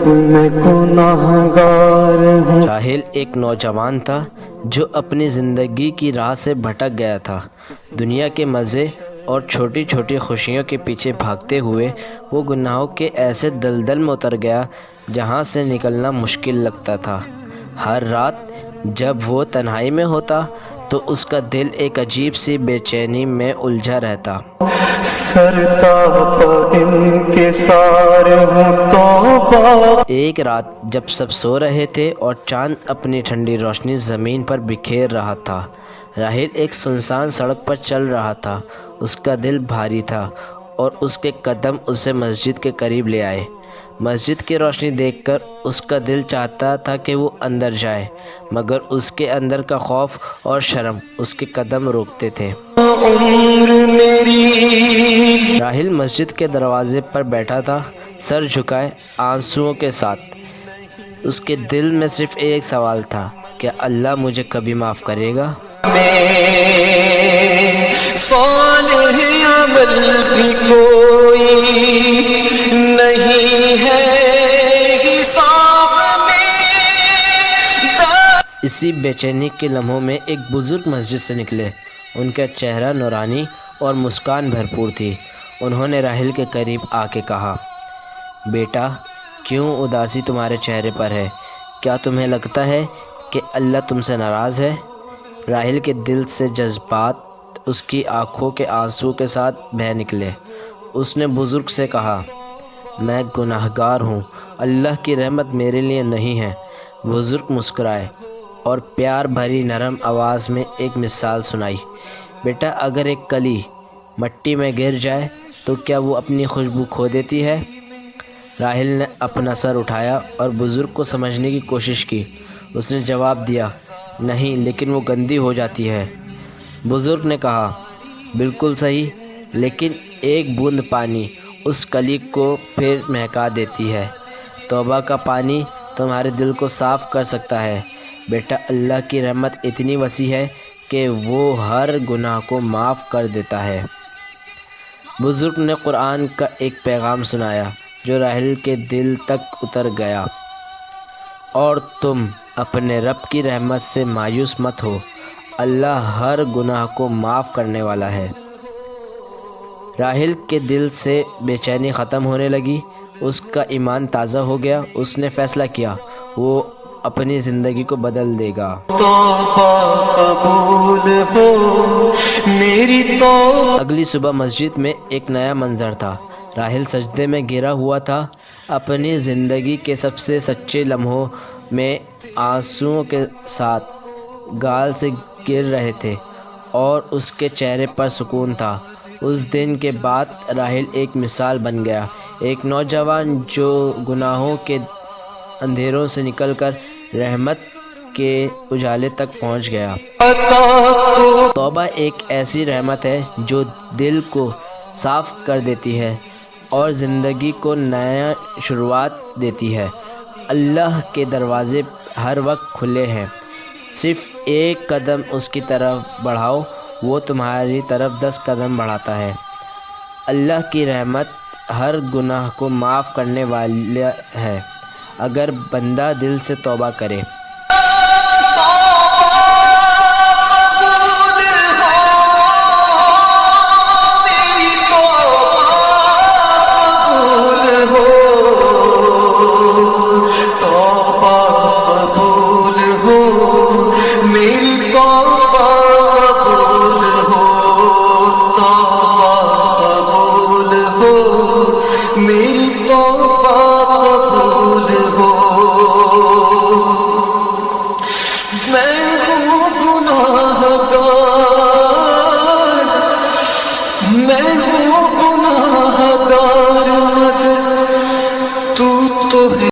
میں گناہگار ہوں۔ راحل ایک نوجوان تھا جو اپنی زندگی کی راہ سے بھٹک گیا تھا۔ دنیا کے مزے اور چھوٹی چھوٹی خوشیوں کے پیچھے بھاگتے ہوئے وہ گناہوں کے ایسے دلدل میں اتر گیا جہاں سے نکلنا مشکل لگتا تھا۔ ہر رات جب وہ تنہائی میں ہوتا تو اس کا دل ایک عجیب سی بے چینی میں الجھا رہتا۔ سرتاپا انکسار ہوں توبہ۔ ایک رات جب سب سو رہے تھے اور چاند اپنی ٹھنڈی روشنی زمین پر بکھیر رہا تھا، راحل ایک سنسان سڑک پر چل رہا تھا۔ اس کا دل بھاری تھا اور اس کے قدم اسے مسجد کے قریب لے آئے۔ مسجد کی روشنی دیکھ کر اس کا دل چاہتا تھا کہ وہ اندر جائے، مگر اس کے اندر کا خوف اور شرم اس کے قدم روکتے تھے۔ عمر میری راحل مسجد کے دروازے پر بیٹھا تھا، سر جھکائے، آنسوؤں کے ساتھ۔ اس کے دل میں صرف ایک سوال تھا، کیا اللہ مجھے کبھی معاف کرے گا؟ صالح عمل بھی کوئی نہیں ہے حساب میں۔ اسی بے چینی کے لمحوں میں ایک بزرگ مسجد سے نکلے۔ ان کا چہرہ نورانی اور مسکان بھرپور تھی۔ انہوں نے راحل کے قریب آ کے کہا، بیٹا، کیوں اداسی تمہارے چہرے پر ہے؟ کیا تمہیں لگتا ہے کہ اللہ تم سے ناراض ہے؟ راحل کے دل سے جذبات اس کی آنکھوں کے آنسو کے ساتھ بہہ نکلے۔ اس نے بزرگ سے کہا، میں گناہگار ہوں، اللہ کی رحمت میرے لیے نہیں ہے۔ بزرگ مسکرائے اور پیار بھری نرم آواز میں ایک مثال سنائی، بیٹا، اگر ایک کلی مٹی میں گر جائے تو کیا وہ اپنی خوشبو کھو دیتی ہے؟ راحل نے اپنا سر اٹھایا اور بزرگ کو سمجھنے کی کوشش کی۔ اس نے جواب دیا، نہیں، لیکن وہ گندی ہو جاتی ہے۔ بزرگ نے کہا، بالکل صحیح، لیکن ایک بوند پانی اس کلی کو پھر مہکا دیتی ہے۔ توبہ کا پانی تمہارے دل کو صاف کر سکتا ہے۔ بیٹا، اللہ کی رحمت اتنی وسیع ہے کہ وہ ہر گناہ کو معاف کر دیتا ہے۔ بزرگ نے قرآن کا ایک پیغام سنایا جو راحل کے دل تک اتر گیا، اور تم اپنے رب کی رحمت سے مایوس مت ہو، اللہ ہر گناہ کو معاف کرنے والا ہے۔ راحل کے دل سے بے چینی ختم ہونے لگی، اس کا ایمان تازہ ہو گیا۔ اس نے فیصلہ کیا وہ اپنی زندگی کو بدل دے گا۔ توبہ قبول ہو میری توبہ۔ اگلی صبح مسجد میں ایک نیا منظر تھا۔ راحل سجدے میں گرا ہوا تھا، اپنی زندگی کے سب سے سچے لمحوں میں آنسوؤں کے ساتھ گال سے گر رہے تھے، اور اس کے چہرے پر سکون تھا۔ اس دن کے بعد راحل ایک مثال بن گیا، ایک نوجوان جو گناہوں کے اندھیروں سے نکل کر رحمت کے اجالے تک پہنچ گیا۔ توبہ ایک ایسی رحمت ہے جو دل کو صاف کر دیتی ہے اور زندگی کو نیا شروعات دیتی ہے۔ اللہ کے دروازے ہر وقت کھلے ہیں، صرف ایک قدم اس کی طرف بڑھاؤ، وہ تمہاری طرف 10 قدم بڑھاتا ہے۔ اللہ کی رحمت ہر گناہ کو معاف کرنے والا ہے اگر بندہ دل سے توبہ کرے۔